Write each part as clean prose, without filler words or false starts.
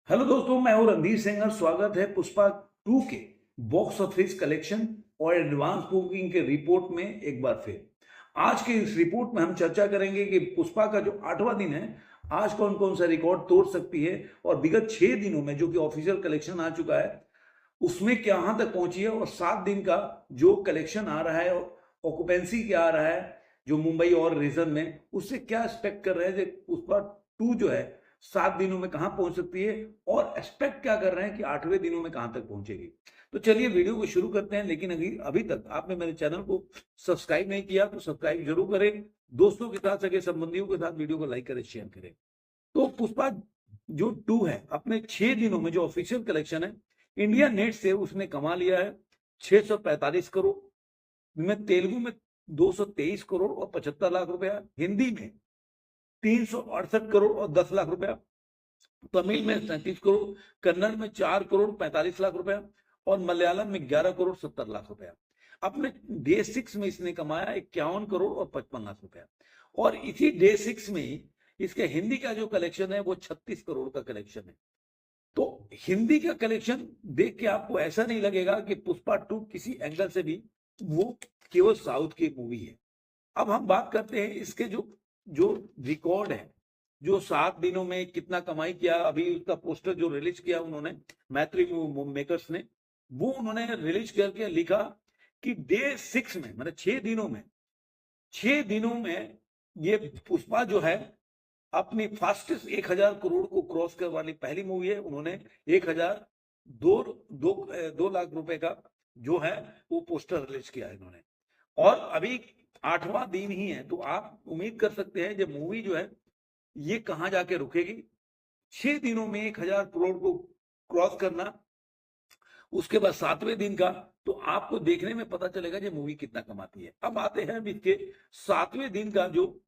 Hello दोस्तों, मैं हूं रणधीर सिंह और स्वागत है पुष्पा 2 के बॉक्स ऑफिस कलेक्शन और एडवांस बुकिंग के रिपोर्ट में एक बार फिर। आज के इस रिपोर्ट में हम चर्चा करेंगे कि पुष्पा का जो 8वां दिन है, आज कौन कौन सा रिकॉर्ड तोड़ सकती है और विगत 6 दिनों में जो कि ऑफिशियल कलेक्शन आ चुका है उसमें कहां तक पहुंची है और 7 दिन का जो कलेक्शन आ रहा है, ऑक्यूपेंसी क्या आ रहा है जो मुंबई और रीजन में, उससे क्या एक्सपेक्ट कर रहे हैं कि पुष्पा 2 जो है 7 दिनों में कहां पहुंच सकती है और एक्सपेक्ट क्या कर रहे हैं कि 8वें दिनों में कहां तक पहुंचेगी। तो चलिए वीडियो को शुरू करते हैं, लेकिन अभी अभी तक आपने मेरे चैनल को सब्सक्राइब नहीं किया तो सब्सक्राइब जरूर करें, दोस्तों के साथ, सगे संबंधियों के साथ वीडियो को लाइक करें, शेयर करें। तो पुष्पा जो 2 है अपने 6 दिनों में जो ऑफिशियल कलेक्शन है इंडिया नेट से उसने कमा लिया है 645 करोड़ में, तेलुगु में 223 करोड़ और 75 लाख रुपया, हिंदी में 368 करोड़ और 10 लाख रुपया, तमिल में 37 करोड़, कन्नड़ में 4 करोड़ 45 लाख रुपया और मलयालम में 11 करोड़ 70 लाख रुपया। अपने डे 6 में इसने कमाया 51 करोड़ और 55 लाख रुपया। और इसी डे 6 में ही इसके हिंदी का जो कलेक्शन है वो 36 करोड़ का कलेक्शन है। तो हिंदी का कलेक्शन देख के आपको ऐसा नहीं लगेगा कि पुष्पा 2 किसी एंगल से भी वो केवल साउथ की मूवी है। अब हम बात करते हैं इसके जो जो रिकॉर्ड है, जो 7 दिनों में कितना कमाई किया। अभी उसका पोस्टर जो रिलीज किया उन्होंने मैत्री मेकर्स ने, वो उन्होंने रिलीज करके लिखा कि डे 6 में, मतलब 6 दिनों में ये पुष्पा जो है अपनी फास्टेस्ट 1000 करोड़ को क्रॉस करने वाली पहली मूवी है। उन्होंने 1000 दो, दो, 2 लाख रुपए का जो है वो पोस्टर रिलीज किया है इन्होंने। और अभी 8वां दिन ही है, तो आप उम्मीद कर सकते हैं जब मूवी जो है ये कहां जाके रुकेगी। 6 दिनों में 1000 करोड़ को क्रॉस करना, उसके बाद 7वें दिन का, तो आपको देखने में पता चलेगा ये मूवी कितना कमाती है। अब आते हैं इसके 7वें दिन का जो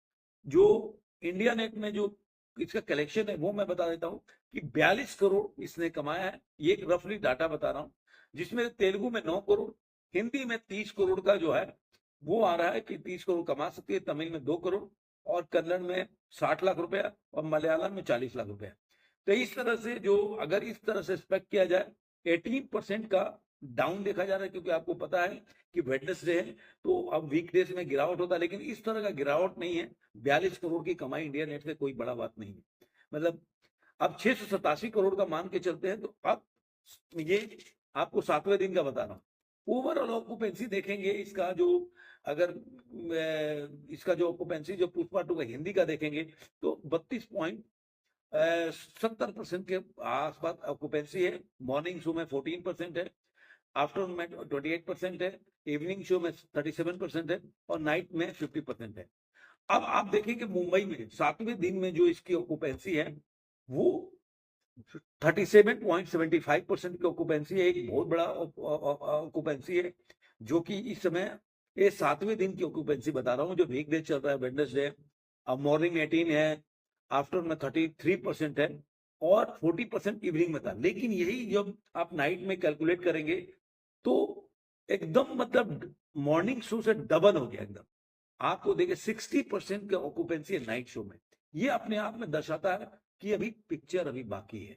जो इंडिया नेट में जो इसका कलेक्शन है वो मैं बता देता हूं कि 42 करोड़ इसने कमाया है। ये एक रफली डाटा बता रहा हूं, जिसमें तेलुगु में 9 करोड़, हिंदी में 30 करोड़ का जो है वो आ रहा है कि 30 करोड़ कमा सकती है, तमिल में 2 करोड़ और कन्नड़ में 60 लाख रुपया और मलयालम में 40 लाख रुपया। तो इस तरह से जो, अगर इस तरह से एक्सपेक्ट किया जाए, 18% का डाउन देखा जा रहा है, क्योंकि आपको पता है कि वेडनेसडे है तो अब वीकडेज में गिरावट होता है, लेकिन इस तरह का गिरावट नहीं है। 42 करोड़ की कमाई इंडिया नेट से कोई बड़ा बात नहीं है। मतलब अब 687 करोड़ का मान के चलते हैं, तो अब ये आपको 7वें दिन का बता रहा हूँ। ओवरऑल ऑक्यूपेंसी देखेंगे इसका जो, अगर इसका जो ऑक्यूपेंसी जो पुष्पा 2 का हिंदी का देखेंगे तो 32.70% के आसपास ऑक्यूपेंसी है। मॉर्निंग शो में 14% है, आफ्टरनून में 28% है, इवनिंग शो में 37% है और नाइट में 50% है। अब आप देखें कि मुंबई में 7वें दिन में जो इसकी ऑक्यूपेंसी है वो 37.75% की ऑक्यूपेंसी है। एक बहुत बड़ा ऑक्यूपेंसी है, जो कि इस समय ये 7वें दिन की ऑक्यूपेंसी बता रहा हूँ, जो वीक डे चल रहा है, वेडनेसडे। अब मॉर्निंग में 18 है, आफ्टरनून में 33% है और 40% इवनिंग में था। लेकिन यही जब आप नाइट में कैलकुलेट करेंगे तो एकदम, मतलब मॉर्निंग शो से डबल हो गया एकदम। आपको देखिए 60% का ऑक्यूपेंसी है नाइट शो में। ये अपने आप में दर्शाता है कि अभी पिक्चर अभी बाकी है।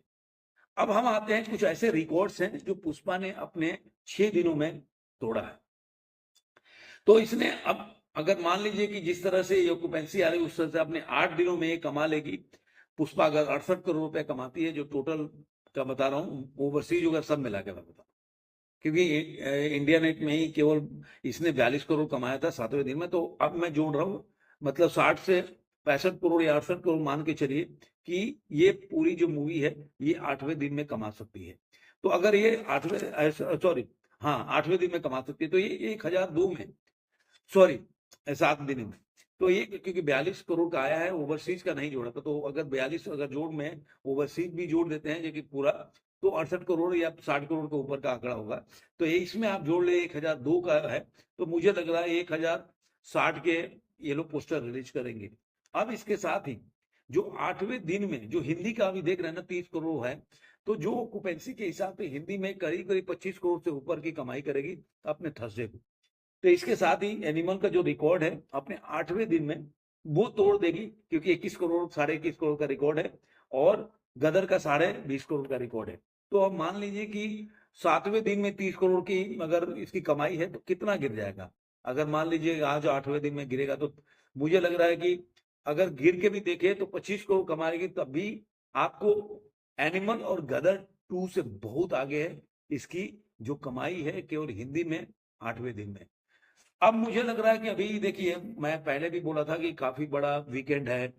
अब हम आते हैं कुछ ऐसे रिकॉर्ड्स हैं जो पुष्पा ने अपने 6 दिनों में तोड़ा है। तो इसने, अब अगर मान लीजिए कि जिस तरह से ये ऑक्यूपेंसी आ रही है उस तरह से अपने 8 दिनों में ये कमा लेगी। पुष्पा अगर 68 करोड़ रुपए कमाती है, जो टोटल का बता रहा हूँ, ओवरसीज होगा सब मिला के मैं बता, क्योंकि इंडिया नेट में ही केवल इसने 42 करोड़ कमाया था 7वें दिन में। तो अब मैं जोड़ रहा हूँ, मतलब 60 से 65 करोड़ या 68 करोड़ मान के चलिए कि ये पूरी जो मूवी है ये 8वें दिन में कमा सकती है। तो अगर ये 8वें, सॉरी, हाँ 8वें दिन में कमा सकती है, तो ये 1002 में, सॉरी 7 दिन में, तो ये क्योंकि 42 करोड़ का आया है, ओवरसीज का नहीं जोड़ा था, तो अगर 42 अगर जोड़ में ओवरसीज भी जोड़ देते हैं जो कि पूरा, तो 68 करोड़ या 60 करोड़ के ऊपर का आंकड़ा होगा। तो ये इसमें आप जोड़ ले 1002 का है, तो मुझे लग रहा है 1060 के ये लोग पोस्टर रिलीज करेंगे। अब इसके साथ ही जो 8वें दिन में जो हिंदी का अभी देख रहे हैं ना 30 करोड़ है, तो जो ऑक्यूपेंसी के हिसाब से हिंदी में करीब करीब 25 करोड़ से ऊपर की कमाई करेगी अपने थर्सडे को। तो इसके साथ ही एनिमल का जो रिकॉर्ड है अपने 8वें दिन में वो तोड़ देगी, क्योंकि 21 करोड़, 21.5 करोड़ का रिकॉर्ड है। और गदर का 20.5 करोड़ का रिकॉर्ड है। तो अब मान लीजिए कि 7वें दिन में 30 करोड़ की अगर इसकी कमाई है तो कितना गिर जाएगा? अगर मान लीजिए आज 8वें दिन में गिरेगा तो मुझे लग रहा है कि अगर गिर के भी देखें तो 25 करोड़ कमाएगी, तब भी आपको एनिमल और गदर 2 से बहुत आगे है इसकी जो कमाई है केवल हिंदी में 8वें दिन में। अब मुझे लग रहा है कि अभी देखिए, मैं पहले भी बोला था कि काफी बड़ा वीकेंड है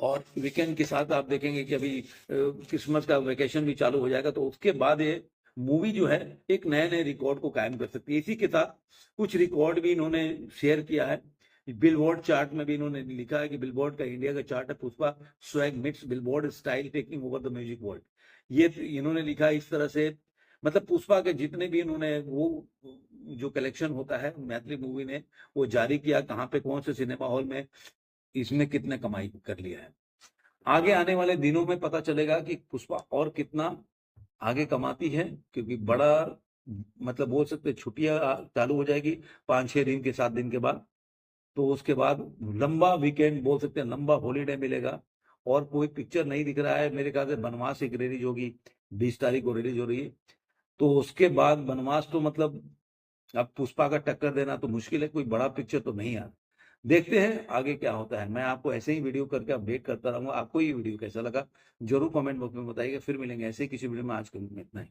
और वीकेंड के साथ आप देखेंगे कि अभी क्रिसमस का वेकेशन भी चालू हो जाएगा, तो उसके बाद ये मूवी जो है एक नए नए रिकॉर्ड को कायम कर सकती है। इसी के साथ कुछ रिकॉर्ड भी इन्होंने शेयर किया है। बिलबोर्ड चार्ट में भी इन्होंने लिखा है कि बिलबोर्ड का इंडिया का चार्ट है, Pushpa swag meets billboard style taking over the music world. ये इन्होंने लिखा है इस तरह से, मतलब पुष्पा के जितने भी इन्होंने वो जो कलेक्शन होता है मैथिली मूवी ने वो जारी किया, कहाँ पे कौन से सिनेमा हॉल में इसमें कितने कमाई कर लिया है। आगे आने वाले दिनों में पता चलेगा कि पुष्पा और कितना आगे कमाती है, क्योंकि बड़ा मतलब बोल सकते छुट्टियां चालू हो जाएगी 5-6 दिन के 7 दिन के बाद, तो उसके बाद लंबा वीकेंड बोल सकते हैं, लंबा हॉलीडे मिलेगा और कोई पिक्चर नहीं दिख रहा है। मेरे ख्याल से बनवास एक रिलीज होगी, 20 तारीख को रिलीज हो रही है, तो उसके बाद बनवास तो मतलब अब पुष्पा का टक्कर देना तो मुश्किल है, कोई बड़ा पिक्चर तो नहीं आ। देखते हैं आगे क्या होता है। मैं आपको ऐसे ही वीडियो करके अपडेट करता रहूंगा। आपको ये वीडियो कैसा लगा जरूर कमेंट बॉक्स में बताइएगा। फिर मिलेंगे ऐसे ही किसी वीडियो में। आज के लिए इतना ही।